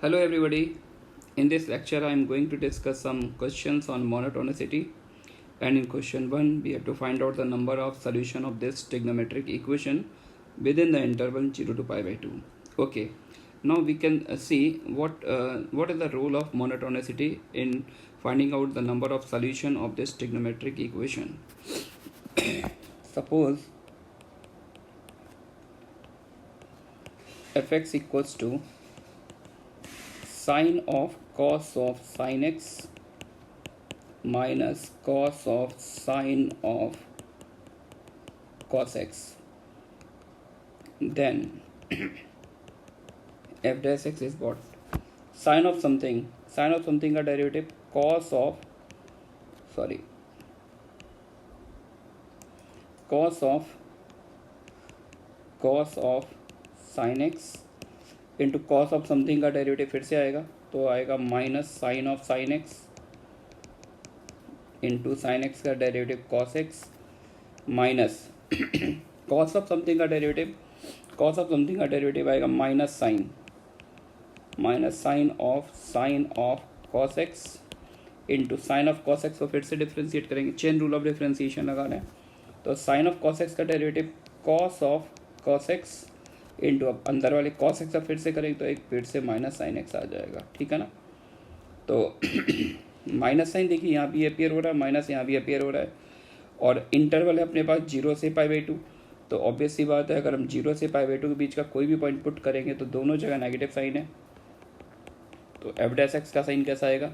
Hello everybody. In this lecture I am going to discuss some questions on monotonicity, and in question 1 we have to find out the number of solution of this trigonometric equation within the interval 0 to pi by 2. Okay. Now we can see what is the role of monotonicity in finding out the number of solution of this trigonometric equation. Suppose fx equals to sine of cos of sin x minus cos of sine of cos x, then f dash x is what? Sine of something का derivative cos of sin x into cos of something का derivative फिर से आएगा, तो आएगा minus sine of sine x into sine x का derivative cos x minus cos of something का derivative आएगा minus sine of cos x into sine of cos x को फिर से डिफ्रेंशिएट करेंगे, चेन रूल ऑफ डिफ्रेंशिएशन लगा रहे हैं, तो साइन ऑफ कॉस एक्स का derivative cos of cos x into अब अंदर वाले कॉस एक्स फिर से करेंगे तो एक फिर से माइनस साइन एक्स आ जाएगा, ठीक है ना। तो माइनस साइन देखिए यहाँ भी अपीयर हो रहा है, माइनस यहाँ भी अपीयर हो रहा है, और इंटरवल है अपने पास 0 से पाई बाई 2, तो ऑब्वियस सी बात है अगर हम 0 से पाई बाई 2 के बीच का कोई भी पॉइंट पुट करेंगे तो दोनों जगह नेगेटिव साइन है, तो एफ डैश एक्स का साइन कैसा आएगा?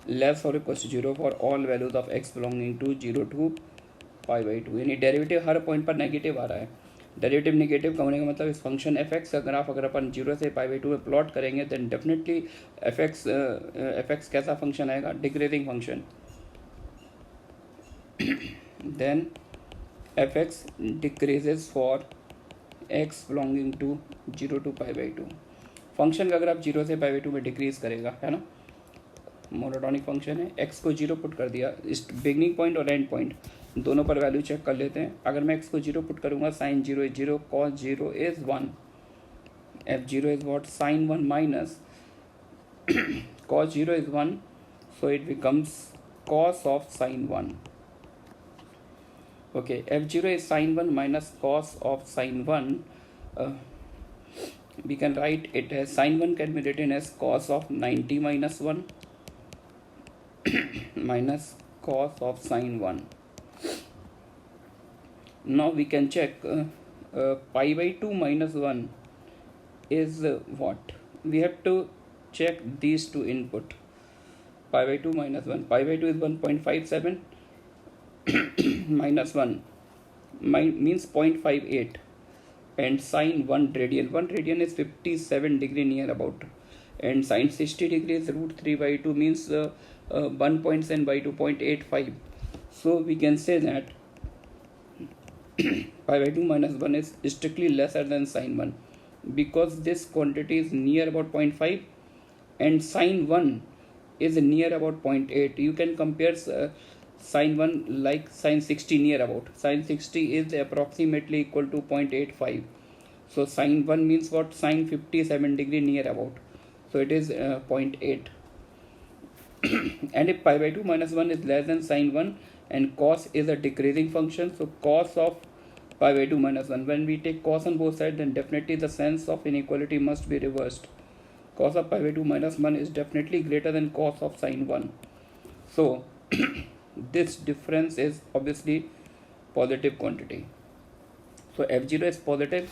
लेस और equal to 0 for all values of x belonging to 0 to pi by 2, यानी डेरिवेटिव हर पॉइंट पर नेगेटिव आ रहा है। डेरिवेटिव नेगेटिव का होने का मतलब इस फंक्शन एफ एक्स का ग्राफ अगर अपन 0 से पाई बाई 2 में प्लॉट करेंगे देन डेफिनेटली एफ एक्स कैसा फंक्शन आएगा? Decreasing function. Then f x decreases for x belonging to 0 to pi by 2। Function का ग्राफ 0 से पाई बाई 2 में डिक्रीज करेगा, है ना, मोनोटॉनिक फंक्शन है। एक्स को 0 पुट कर दिया, इस बिगनिंग पॉइंट और एंड पॉइंट दोनों पर वैल्यू चेक कर लेते हैं। अगर मैं एक्स को 0 पुट करूंगा sine 0 is 0, cos 0 is 1, f 0 is what? Sine 1 minus cos 0 is 1, so it becomes cos of sine 1। Okay, f 0 is sine 1 minus cos of sine 1, we can write it as sin 1 can be written as cos of 90 minus 1 minus cos of sin 1. Now we can check pi by 2 minus 1 is what? We have to check these two input. Pi by 2 minus 1, pi by 2 is 1.57 minus 1 means 0.58, and sine 1 radian is 57 degree near about, and sine 60 degree is root 3 by 2 means 1.7 by 2.85. So we can say that pi by 2 minus 1 is strictly lesser than sine 1 because this quantity is near about 0.5 and sine 1 is near about 0.8. You can compare sine 1 like sine 60 near about. Sine 60 is approximately equal to 0.85. So sine 1 means what? Sine 57 degree near about. So it is 0.8. And if pi by 2 minus 1 is less than sine 1 and cos is a decreasing function, so cos of pi by 2 minus 1, when we take cos on both sides then definitely the sense of inequality must be reversed. Cos of pi by 2 minus 1 is definitely greater than cos of sine 1. So this difference is obviously positive quantity. So f0 is positive.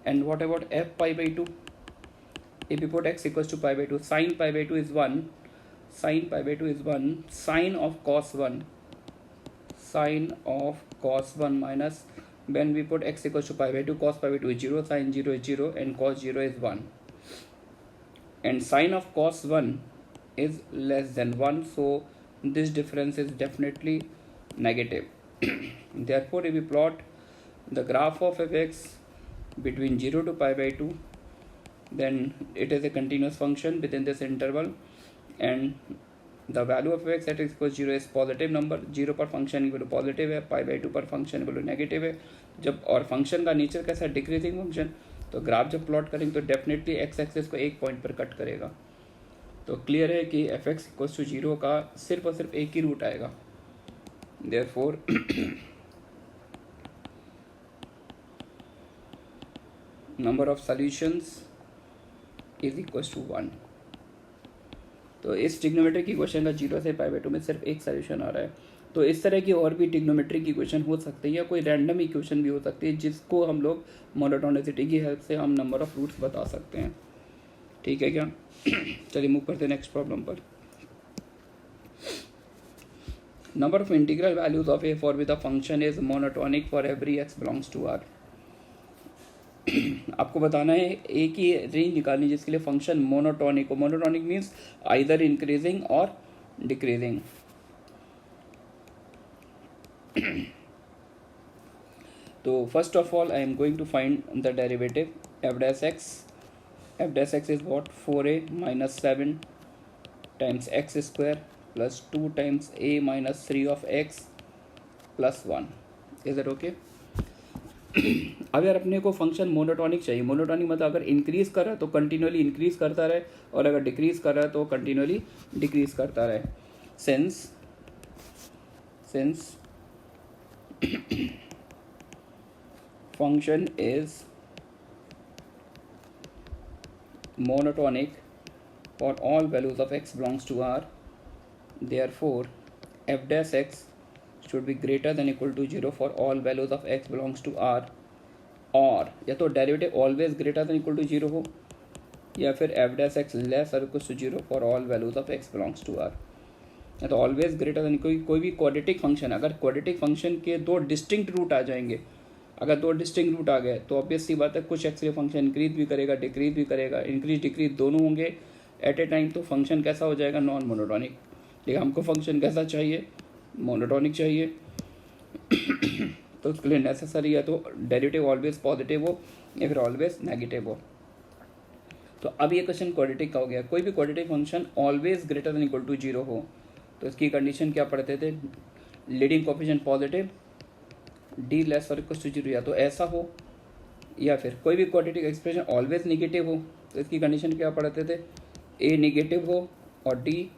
And what about f pi by 2? If we put x equals to pi by 2, sine pi by 2 is 1, sine pi by 2 is 1, sine of cos 1 minus, when we put x equals to pi by 2, cos pi by 2 is 0, sine 0 is 0, and cos 0 is 1. And sine of cos 1 is less than 1, so this difference is definitely negative. Therefore, if we plot the graph of fx between 0 to pi by 2, then it is a continuous function within this interval, and the value of x at x equals 0 is positive number. 0 पर function equal to positive है, पाई by 2 पर function equal to negative है। जब और function का nature कैसा है? Decreasing function, तो ग्राफ जब प्लॉट करेंगे तो डेफिनेटली एक्स एक्सेस को एक पॉइंट पर कट करेगा। तो क्लियर है कि एफ एक्स इक्वल्स टू 0 का सिर्फ और सिर्फ एक ही रूट आएगा। Therefore number of solutions is equals to 1। तो इस ट्रिग्नोमेट्री की क्वेश्चन का 0 से π/2 में सिर्फ एक सॉल्यूशन आ रहा है। तो इस तरह की और भी ट्रिग्नोमेट्री की क्वेश्चन हो सकती है, या कोई रैंडम इक्वेशन भी हो सकती है जिसको हम लोग मोनोटोनिसिटी की हेल्प से हम नंबर ऑफ रूट्स बता सकते हैं। ठीक है क्या? चलिए मूव करते हैं नेक्स्ट प्रॉब्लम पर। Number of integral values of a for with the function is monotonic for every x belongs to R. आपको बताना है ए की रेंज निकालनी जिसके लिए फंक्शन मोनोटोनिक हो। Monotonic means either increasing or decreasing. तो first of all I am going to find the derivative f dash x. F dash x is what 4a minus 7 times x square plus 2 times a minus 3 of x plus 1। Is it okay? अगर अपने को function monotonic चाहिए, monotonic मतलब अगर increase कर रहा है तो कंटिन्यूअली इंक्रीज करता रहे, और अगर डिक्रीज कर रहा है तो कंटिन्यूअली डिक्रीज करता रहे। Since function is monotonic for all values of x belongs to R, therefore f dash x should be greater than equal to 0 for all values of x belongs to R, और या तो derivative always greater than equal to 0 हो, या फिर f dash x less और equal to 0 for all values of x belongs to R। या तो always greater then कोई भी क्वाड्रेटिक फंक्शन, अगर क्वाड्रेटिक फंक्शन के दो डिस्टिंक्ट रूट आ जाएंगे, अगर दो डिस्टिंक्ट रूट आ गए तो ऑब्वियस सी बात है कुछ एक्स के फंक्शन इंक्रीज भी करेगा डिक्रीज भी करेगा, इंक्रीज डिक्रीज दोनों होंगे एट ए टाइम, तो फंक्शन कैसा हो जाएगा? Non monotonic. लेकिन हमको फंक्शन कैसा चाहिए? मोनोटोनिक चाहिए। तो उसके लिए नेसेसरी है तो डेरिवेटिव ऑलवेज पॉजिटिव हो या फिर ऑलवेज नेगेटिव हो। तो अब ये क्वेश्चन क्वाड्रेटिक का हो गया। कोई भी quadratic function always greater than equal to 0 हो तो इसकी कंडीशन क्या पढ़ते थे? Leading coefficient positive, D less और इक्वल टू 0, या तो ऐसा हो, या फिर कोई भी क्वाड्रेटिक एक्सप्रेशन ऑलवेज निगेटिव हो तो इसकी कंडीशन क्या पढ़ते थे? ए निगेटिव हो और डी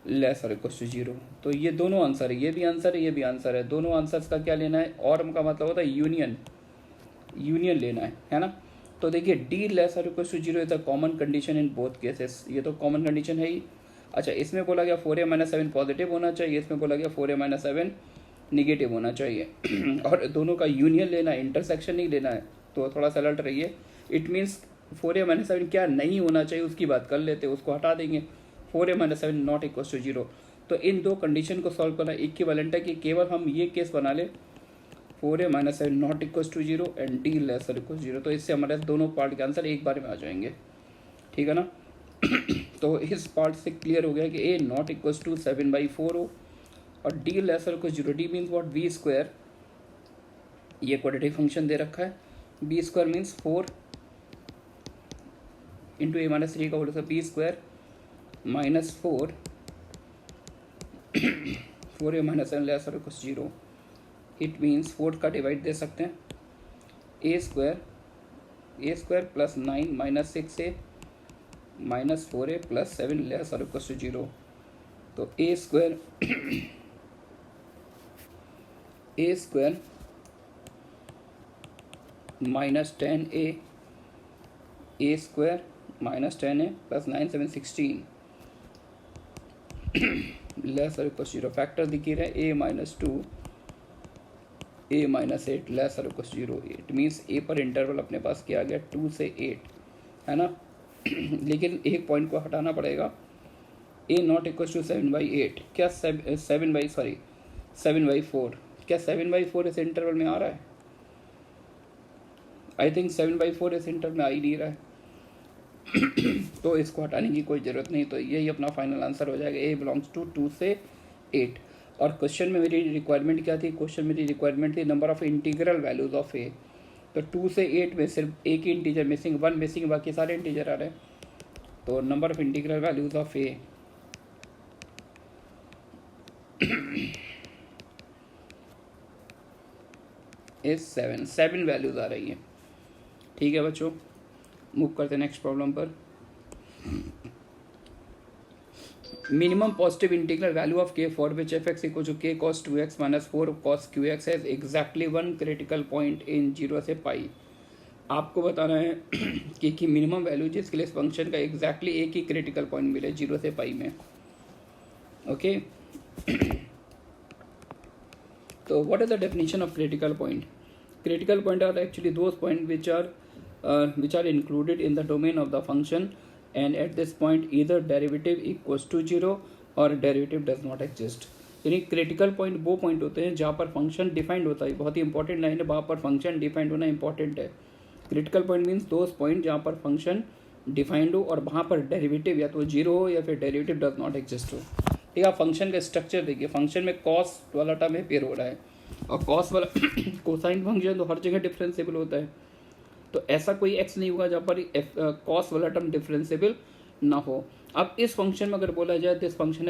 लेस और इक्वल टू 0। तो ये दोनों आंसर है, ये भी आंसर है, ये भी आंसर है। दोनों आंसर्स का क्या लेना है? और का मतलब होता है यूनियन लेना है ना। तो देखिए डी लेस और equal to 0 is the common condition in both cases. ये तो कॉमन कंडीशन है ही। अच्छा, इसमें बोला गया 4a - 7 पॉजिटिव होना चाहिए, इसमें बोला गया 4a - 7 निगेटिव होना चाहिए। और दोनों का यूनियन लेना है, इंटरसेक्शन नहीं लेना है। तो थोड़ा सा अलर्ट रहिए। इट मीन्स 4a - 7 क्या नहीं होना चाहिए उसकी बात कर लेते, उसको हटा देंगे। 4a - 7 not equal to 0। तो इन दो कंडीशन को सॉल्व करना इक्विवेलेंट है कि केवल हम ये केस बना ले 4a - 7 not equal to 0 and D less equal 0। तो इससे हमारे दोनों पार्ट के आंसर एक बार में आ जाएंगे। ठीक है ना? तो इस पार्ट से क्लियर हो गया कि ए नॉट इक्वल टू 7/4 हो और d less equal 0। D means what? B square. ये क्वाड्रेटिक फंक्शन दे रखा है। B square means 4 into a - 3 का whole square, b square minus 4 4a - 7 less और इक्वल 0। इट मीन्स 4 का डिवाइड दे सकते हैं, a square plus 9 minus 6a minus 4a plus 7 less और इक्वल टू 0। तो a square minus 10a, A square minus 10a plus 9 7 16 less और equal 0। Factor दिख रहे हैं a - 2 a - 8 लेस और इक्वल 0। इट मीन्स a पर इंटरवल अपने पास क्या आ गया? 2 से 8 है ना। लेकिन एक पॉइंट को हटाना पड़ेगा। a नॉट इक्वल टू 7/8 क्या 7/4 क्या 7/4 इस इंटरवल में आ रहा है? आई थिंक 7/4 इस इंटरवल में आ ही नहीं रहा है। तो इसको हटाने की कोई ज़रूरत नहीं। तो यही अपना फाइनल आंसर हो जाएगा। a बिलोंग्स टू 2 से 8। और क्वेश्चन में मेरी रिक्वायरमेंट क्या थी? क्वेश्चन मेरी रिक्वायरमेंट थी number of integral values of a। तो 2 से 8 में सिर्फ एक ही इंटीजर मिसिंग, 1 मिसिंग, बाकी सारे इंटीजर आ रहे हैं। तो number of integral values of a is 7 values आ रही है। ठीक है बच्चों। मूव करते हैं नेक्स्ट प्रॉब्लम पर। Minimum positive integral value of k for which f x equal to k cos 2x minus 4 cos q x has exactly one critical point in 0 से पाई। आपको बताना है कि मिनिमम वैल्यू जिसके लिए इस फंक्शन का एग्जैक्टली एक ही क्रिटिकल पॉइंट मिले 0 से पाई में। ओके तो what is the definition of critical point? Critical point are actually those points which are included in the domain of the function, and at this point either derivative equals to 0 or derivative does not exist। यानी critical point वो point होते हैं जहाँ पर function defined होता है। बहुत ही important line है, वहाँ पर फंक्शन डिफाइंड होना इंपॉर्टेंट है। Critical point means those point जहाँ पर फंक्शन डिफाइंड हो और वहाँ पर डेरिवेटिव या तो जीरो हो या फिर डेरिवेटिव डज नॉट एग्जिस्ट हो। ठीक है, फंक्शन का स्ट्रक्चर देखिए, फंक्शन में कॉस वाला टर्म अपेयर हो रहा है और कॉस वाला कोसाइन फंक्शन तो हर जगह डिफरेंशिएबल होता है। तो ऐसा कोई एक्स नहीं होगा जहाँ पर कॉस वाला टर्म डिफरेंशिएबल ना हो। अब इस फंक्शन में अगर बोला जाए this function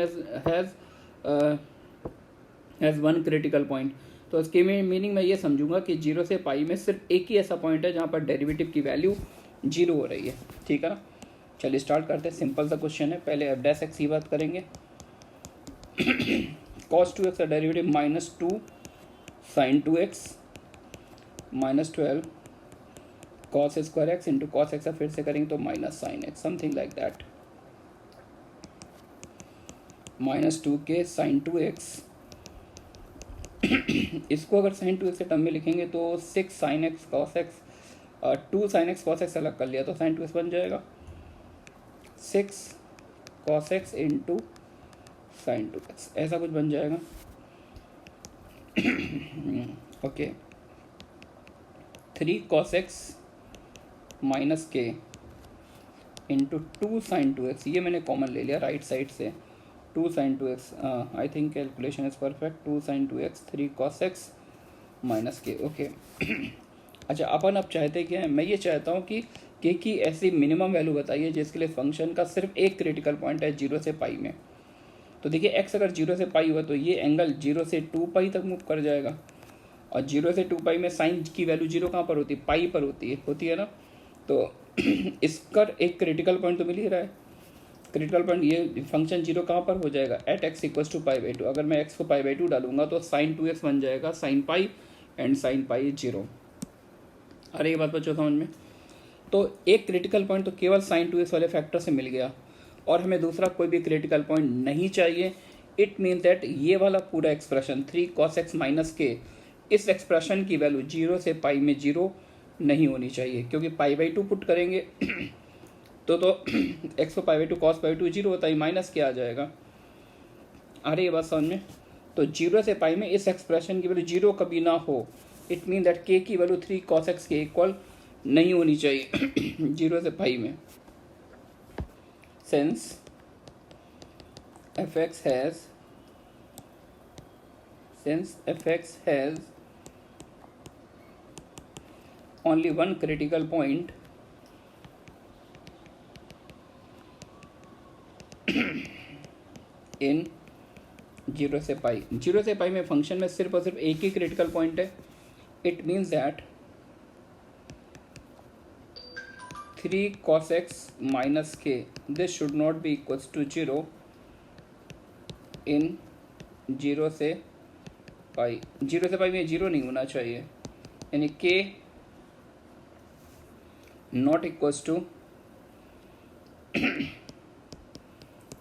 has one critical point, तो इसके मीनिंग मैं ये समझूंगा कि 0 से पाई में सिर्फ एक ही ऐसा पॉइंट है जहाँ पर डेरिवेटिव की वैल्यू 0 हो रही है। ठीक है ना, चलिए स्टार्ट करते हैं। सिंपल सा क्वेश्चन है, पहले एफ डैश एक्स की बात करेंगे। cos 2x का derivative -2 sin 2x -12 cos square x into cos x, फिर से करेंगे तो minus sine x, something like that. -2k sin 2x इसको अगर sin 2x के टर्म में लिखेंगे तो 6 sin x cos x, 2 sin x cos x अलग कर लिया तो sin 2x बन जाएगा 6 cos x into sin 2x, ऐसा कुछ बन जाएगा। ओके 3 cos x माइनस के इंटू 2 sin 2x, ये मैंने कॉमन ले लिया राइट साइड से। 2 sin 2x, I think calculation is perfect. 2 sin 2x 3 cos x minus के। ओके अच्छा, अपन अब चाहते क्या है, मैं ये चाहता हूँ कि के की ऐसी मिनिमम वैल्यू बताइए जिसके लिए फंक्शन का सिर्फ एक क्रिटिकल पॉइंट है 0 से पाई में। तो देखिए x अगर 0 से पाई हुआ तो ये एंगल 0 से 2 पाई तक मूव कर जाएगा, और 0 से 2 पाई में साइन की वैल्यू 0 कहाँ पर होती है, पाई पर होती है ना। तो इसका एक क्रिटिकल पॉइंट तो मिल ही रहा है। क्रिटिकल पॉइंट ये फंक्शन 0 कहाँ पर हो जाएगा, at x equals to pi by 2। अगर मैं x को पाई बाई 2 डालूंगा तो साइन 2x बन जाएगा sine pi, and sine pi 0। अरे ये बात बच्चों समझ में। तो एक क्रिटिकल पॉइंट तो केवल साइन 2x वाले फैक्टर से मिल गया, और हमें दूसरा कोई भी क्रिटिकल पॉइंट नहीं चाहिए। इट मीन दैट ये वाला पूरा एक्सप्रेशन 3 cos x माइनस के, इस एक्सप्रेशन की वैल्यू 0 से पाई में 0 नहीं होनी चाहिए, क्योंकि पाई बाई 2 पुट करेंगे तो x को पाई बाई 2 कॉस पाई 2 0 होता है, माइनस के आ जाएगा। अरे ये बात समझ में। तो 0 से पाई में इस एक्सप्रेशन की वैल्यू 0 कभी ना हो। इट मीन दैट k की वैल्यू 3 cos x के इक्वल नहीं होनी चाहिए 0 से पाई में। Since fx has only one critical point in 0 से पाई, 0 से पाई में फंक्शन में सिर्फ और सिर्फ एक ही क्रिटिकल पॉइंट है। It means that 3 cos x minus k, this should not be equals to 0 in 0 से पाई। 0 से पाई में 0 नहीं होना चाहिए, यानी k not equals to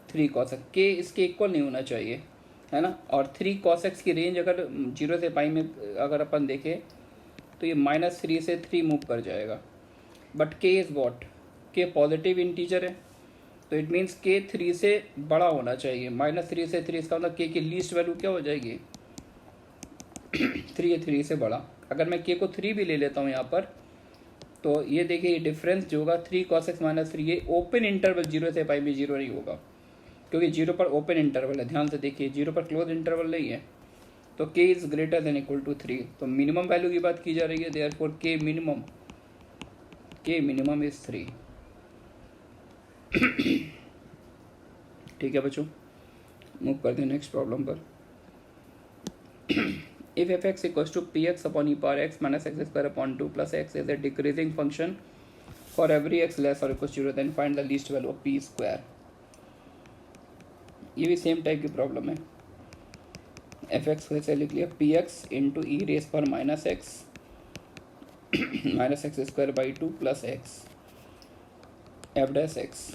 3 cos x, k इसके इक्वल नहीं होना चाहिए, है ना। और 3 cos x की रेंज अगर 0 से पाई में अगर अपन देखें तो ये -3 से 3 मूव कर जाएगा। But k is what, k positive integer है, तो इट मीन्स k 3 से बड़ा होना चाहिए। -3 से 3, इसका मतलब k की लीस्ट वैल्यू क्या हो जाएगी 3 से बड़ा। अगर मैं k को 3 भी ले लेता हूँ यहाँ पर, तो ये देखिए ये डिफरेंस जो होगा 3 cos x माइनस 3, ये ओपन इंटरवल 0 से पाई में 0 नहीं होगा, क्योंकि 0 पर ओपन इंटरवल है। ध्यान से देखिए 0 पर क्लोज इंटरवल नहीं है, तो k is greater than equal to 3। तो मिनिमम वैल्यू की बात की जा रही है, देयरफॉर k मिनिमम इज 3। ठीक है बच्चों, मूव करते हैं नेक्स्ट प्रॉब्लम पर। If f x equals to p x upon e power x minus x square upon 2 plus x is a decreasing function for every x less और equal 0 then find the least value of p square. ये भी same type की problem है। F x वैसे लिख लिया p x into e raise पर minus x minus x square by 2 plus x f dash x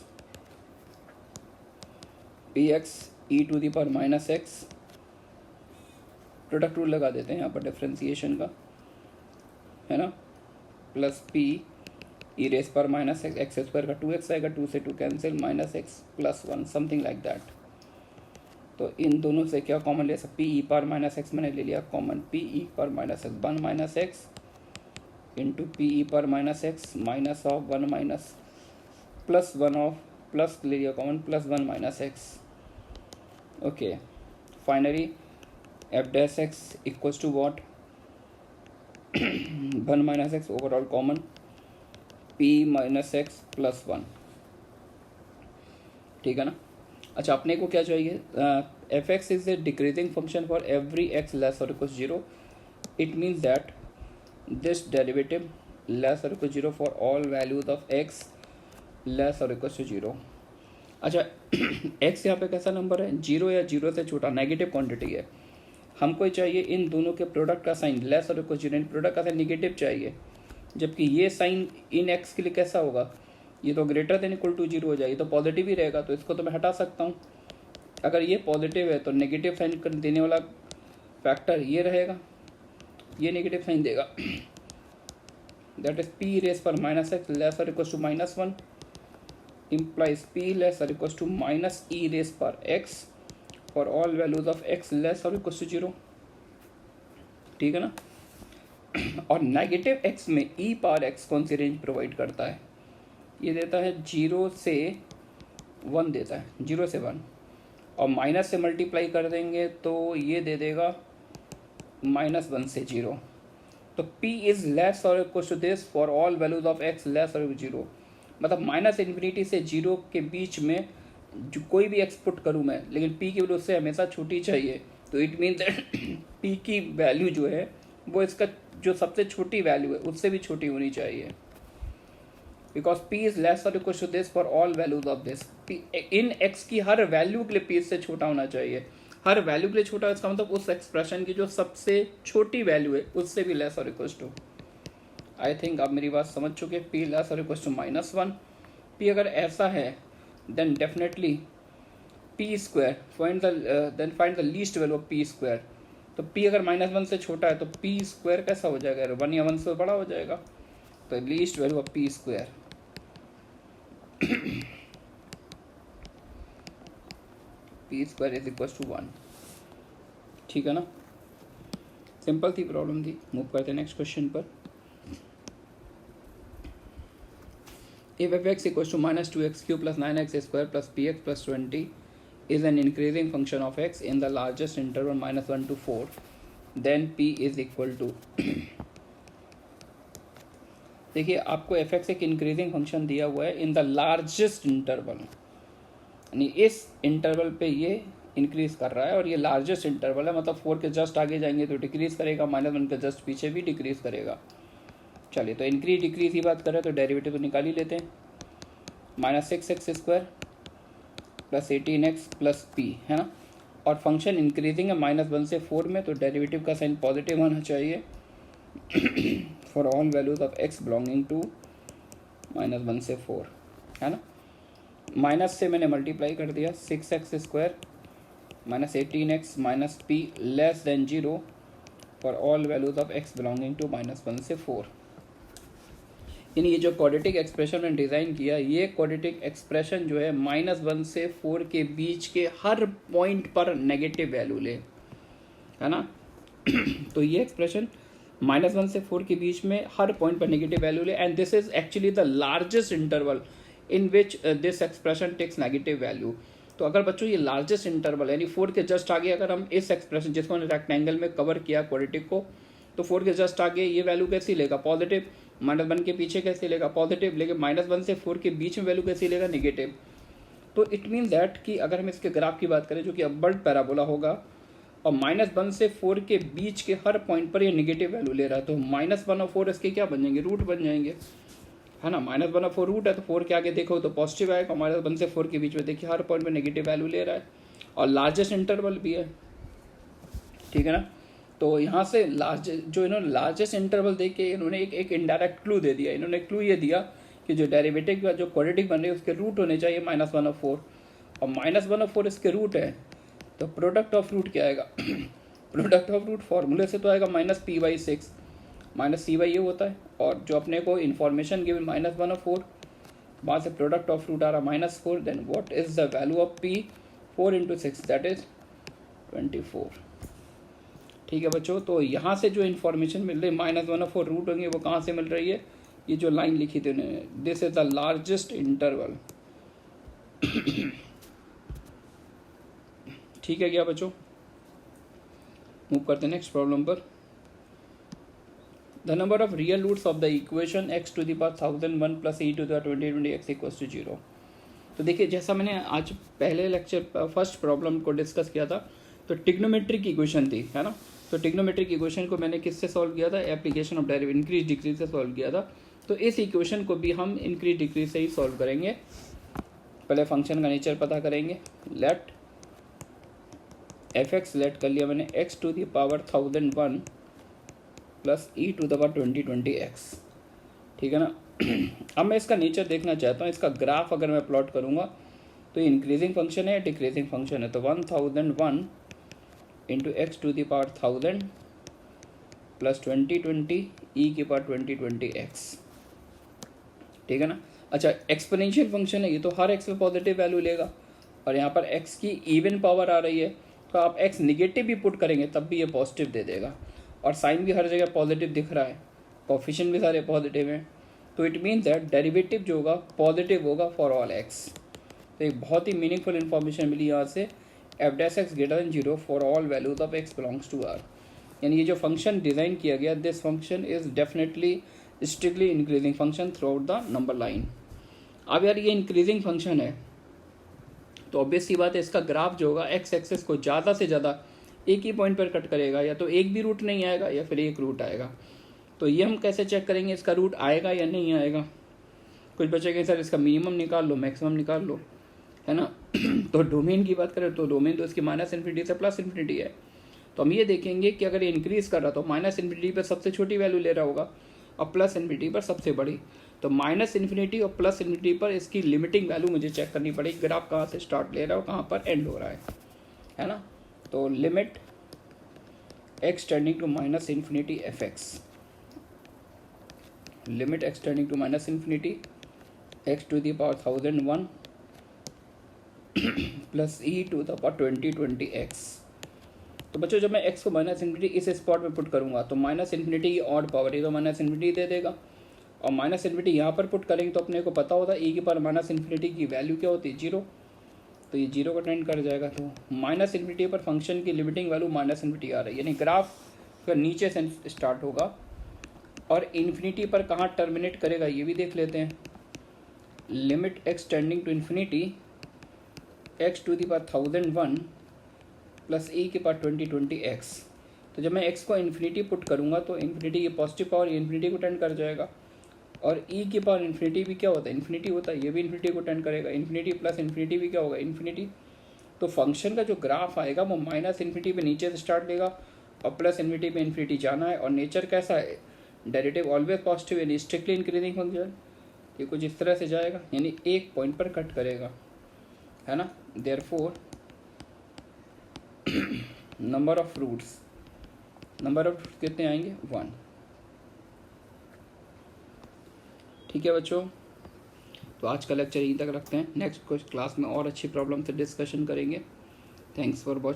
p x e to the power minus x, product rule लगा देते हैं यहाँ पर डिफ्रेंसिएशन का, है ना, प्लस पी ई रेस पर माइनस एक्स, एक्स स्क्वायर का 2x आएगा, 2 से 2 cancel, minus x plus 1 something like that. तो इन दोनों से क्या कॉमन ले सकते, p e power minus x मैंने ले लिया common, p e power minus x 1 minus x into p e power minus x minus of 1 minus plus 1 of plus ले लिया common plus 1 minus x. Okay, finally f dash x equals to what 1 minus x overall common p minus x plus 1, ठीक है ना। अच्छा, अपने को क्या चाहिए, f x is a decreasing function for every x less और equal 0, it means that this derivative less और equal 0 for all values of x less और इक्वल टू 0। अच्छा एक्स यहाँ पे कैसा नंबर है, 0 या 0 से छोटा, नेगेटिव क्वांटिटी है। हमको चाहिए इन दोनों के प्रोडक्ट का साइन लेस और इक्वल 0, प्रोडक्ट का साइन नेगेटिव चाहिए, जबकि ये साइन इन एक्स के लिए कैसा होगा, ये तो ग्रेटर देन इक्वल टू 0 हो जाएगी, तो पॉजिटिव ही रहेगा, तो इसको तो मैं हटा सकता हूँ। अगर ये पॉजिटिव है तो नेगेटिव साइन कर देने वाला फैक्टर ये रहेगा, ये नेगेटिव साइन देगा, दैट इज पी रेस पर माइनस एक्स लेस और equal to minus 1 implies p less or equals to minus e raised पर x for all values of x less or equals to 0, ठीक है ना। और negative x में e power x कौन सी range provide करता है, ये देता है 0 से 1 देता है, 0 से 1, और माइनस से मल्टीप्लाई कर देंगे तो ये दे देगा -1 से 0। तो p इज लेस और equal to this for all values of x less or 0, मतलब माइनस इन्फिनिटी से 0 के बीच में जो कोई भी एक्स पुट करूँ मैं, लेकिन p की वैल्यू उससे हमेशा छोटी चाहिए, तो इट मीन्स p की वैल्यू जो है वो इसका जो सबसे छोटी वैल्यू है उससे भी छोटी होनी चाहिए, बिकॉज p इज लेस और equal to this for all values of this. इन x की हर वैल्यू के लिए p इससे छोटा होना चाहिए, हर वैल्यू के लिए छोटा, इसका मतलब उस एक्सप्रेशन की जो सबसे छोटी वैल्यू है उससे भी लेस और इक्वल टू। आई थिंक आप मेरी बात समझ चुके, पी लेस और इक्वल टू -1, पी अगर ऐसा है then definitely p square find the least value of p square. तो पी अगर -1 से छोटा है तो पी स्क्वायर कैसा हो जाएगा, 1 या 1 से बड़ा हो जाएगा, तो least value of p square p square is equal to 1, ठीक है ना। सिंपल थी प्रॉब्लम थी, मूव करते हैं नेक्स्ट क्वेश्चन पर। If f(x) equals to minus 2x cube plus 9x square plus px plus 20 is an increasing function of x in the largest interval -1 to 4, then p is equal to देखिए आपको f(x) एक increasing function दिया हुआ है in the largest interval, यानी इस interval पे ये इंक्रीज कर रहा है, और ये लार्जेस्ट इंटरवल है, मतलब 4 के जस्ट आगे जाएंगे तो डिक्रीज करेगा, -1 के जस्ट पीछे भी डिक्रीज करेगा। चलिए, तो इंक्रीज डिक्रीज की बात करें तो डेरिवेटिव तो निकाल ही लेते हैं, -6x square plus 18x plus p, है ना, और फंक्शन इंक्रीजिंग है -1 से 4 में, तो डेरिवेटिव का साइन पॉजिटिव होना चाहिए for all values of x belonging to -1 से 4, है ना। माइनस से मैंने मल्टीप्लाई कर दिया, 6x square -18x minus p less than 0 for all values of x belonging to -1 से 4। यानी ये जो क्वाड्रेटिक एक्सप्रेशन मैंने डिज़ाइन किया, ये क्वाड्रेटिक एक्सप्रेशन जो है -1 से 4 के बीच के हर पॉइंट पर नेगेटिव वैल्यू ले, है ना। तो ये एक्सप्रेशन -1 से 4 के बीच में हर पॉइंट पर नेगेटिव वैल्यू ले, and this is actually the largest interval in which this expression takes negative value. तो अगर बच्चों ये लार्जेस्ट इंटरवल यानी 4 के जस्ट आगे अगर हम इस एक्सप्रेशन जिसको हमने रेक्टेंगल में कवर किया क्वाड्रेटिक को, तो 4 के जस्ट आगे ये वैल्यू कैसी लेगा, पॉजिटिव, -1 के पीछे कैसे लेगा, पॉजिटिव, लेकिन -1 से 4 के बीच में वैल्यू कैसी लेगा, नेगेटिव। तो इट मीन दैट कि अगर हम इसके ग्राफ की बात करें जो कि अपवर्ड पैराबोला होगा, और -1 से 4 के बीच के हर पॉइंट पर ये नेगेटिव वैल्यू ले रहा है, तो -1 और 4 इसके क्या बन जाएंगे, रूट बन जाएंगे, है ना। -1/4 रूट है तो 4 के आगे देखो तो पॉजिटिव आएगा, -1 से 4 के बीच में देखिए हर पॉइंट में नेगेटिव वैल्यू ले रहा है और लार्जेस्ट इंटरवल भी है, ठीक है ना। तो यहाँ से इन्होंने लार्जेस्ट इंटरवल दे के इन्होंने एक इनडायरेक्ट क्लू दे दिया। इन्होंने क्लू ये दिया कि जो डेरिवेटिव का जो क्वाड्रेटिक बन रही है उसके रूट होने चाहिए -1/4 और -1/4 इसके रूट है, तो प्रोडक्ट ऑफ रूट क्या आएगा प्रोडक्ट ऑफ रूट फॉर्मूले से तो आएगा -p/6, -c बाई ये होता है और जो अपने को इन्फॉर्मेशन गिवन -1/4, वहाँ से प्रोडक्ट ऑफ रूट आ रहा -4, then what is the value of p, 4 × 6 that is 24, ठीक है बच्चों। तो यहाँ से जो इन्फॉर्मेशन मिल रही है -1/4 रूट होंगे वो कहाँ से मिल रही है, ये जो लाइन लिखी थी उन्होंने, this is the largest interval ठीक है क्या बच्चों। मूव करते हैं नेक्स्ट प्रॉब्लम पर। The number of real roots of the equation x⁻1001 + e⁻2020x = 0। तो देखिए जैसा मैंने आज पहले लेक्चर फर्स्ट प्रॉब्लम को डिस्कस किया था, तो ट्रिग्नोमेट्रिक इक्वेशन थी, है ना। तो ट्रिग्नोमेट्रिक इक्वेशन को मैंने किससे सॉल्व किया था, application of derivative increase decrease से सॉल्व किया था। तो इस इक्वेशन को भी हम इंक्रीज डिक्रीज से ही सॉल्व करेंगे। पहले फंक्शन का नेचर पता करेंगे। लेट f(x) लेट कर लिया मैंने x⁻1001 + e⁻2020x, ठीक है ना। अब मैं इसका नेचर देखना चाहता हूँ। इसका ग्राफ अगर मैं प्लॉट करूँगा तो इंक्रीजिंग फंक्शन है, डिक्रीजिंग फंक्शन है। तो 1001 × x⁻1000 + 2020 e⁻2020x, ठीक है ना। अच्छा, एक्सपोनेंशियल फंक्शन है ये, तो हर x पे पॉजिटिव वैल्यू लेगा और यहाँ पर x की इवन पावर आ रही है, तो आप x निगेटिव भी पुट करेंगे तब भी ये पॉजिटिव दे देगा और साइन भी हर जगह पॉजिटिव दिख रहा है, कोफिशिएंट भी सारे पॉजिटिव हैं। तो इट मीन्स दैट डेरिवेटिव जो होगा पॉजिटिव होगा फॉर ऑल x। तो एक बहुत ही मीनिंगफुल इन्फॉर्मेशन मिली यहाँ से, f(x) > 0 for all values of x belongs to R। यानी ये जो फंक्शन डिज़ाइन किया गया, this function is definitely strictly increasing function throughout the number line. अब यार ये इंक्रीजिंग फंक्शन है तो ऑब्वियस सी बात है इसका ग्राफ जो होगा x एक्सेस को ज़्यादा से ज़्यादा एक ही पॉइंट पर कट करेगा, या तो एक भी रूट नहीं आएगा या फिर एक रूट आएगा। तो ये हम कैसे चेक करेंगे इसका रूट आएगा या नहीं आएगा। कुछ बच्चे कहें सर इसका मिनिमम निकाल लो, मैक्सिमम निकाल लो, है ना। तो डोमेन की बात करें तो डोमेन तो इसकी -∞ से +∞ है। तो हम ये देखेंगे कि अगर ये इंक्रीज़ कर रहा तो -∞ पर सबसे छोटी वैल्यू ले रहा होगा और +∞ पर सबसे बड़ी। तो -∞ और +∞ पर इसकी लिमिटिंग वैल्यू मुझे चेक करनी पड़ेगी, ग्राफ कहाँ से स्टार्ट ले रहा है और कहाँ पर एंड हो रहा है ना। तो limit x tending to -∞ f(x), limit x tending to -∞ x⁻1001 + e⁻2020x। तो बच्चों जब मैं x को -∞ इस स्पॉट में पुट करूंगा तो -∞ की ऑड पावर ये तो -∞ दे देगा और -∞ यहाँ पर पुट करेंगे तो अपने को पता होता है e⁻∞ की वैल्यू क्या होती है, 0। तो ये 0 को टेंड कर जाएगा। तो -∞ पर फंक्शन की लिमिटिंग वैल्यू -∞ आ रही है, यानी ग्राफ का नीचे से स्टार्ट होगा और इन्फिनिटी पर कहाँ टर्मिनेट करेगा ये भी देख लेते हैं। Limit x tending to infinity x⁻1001 + e⁻2020x। तो जब मैं x को इन्फिनिटी पुट करूँगा तो इन्फिनिटी की पॉजिटिव पावर इन्फिनिटी को टेंड कर जाएगा और e की पावर इन्फिनिटी भी क्या होता है, इन्फिनिटी होता है, ये भी इन्फिनिटी को टेंड करेगा। इन्फिनिटी प्लस इन्फिनिटी भी क्या होगा, इन्फिनिटी। तो फंक्शन का जो ग्राफ आएगा वो -∞ पे नीचे से स्टार्ट लेगा और +∞ पे इन्फिनिटी जाना है। और नेचर कैसा है, डेरिवेटिव ऑलवेज पॉजिटिव यानी स्ट्रिक्टली इंक्रीजिंग फंक्शन। ये कुछ इस तरह से जाएगा यानी एक पॉइंट पर कट करेगा, है ना। देयरफॉर नंबर ऑफ रूट्स कितने आएंगे, 1। ठीक है बच्चों, तो आज का लेक्चर यहीं तक रखते हैं। नेक्स्ट क्लास में और अच्छी प्रॉब्लम से डिस्कशन करेंगे। Thanks for watching.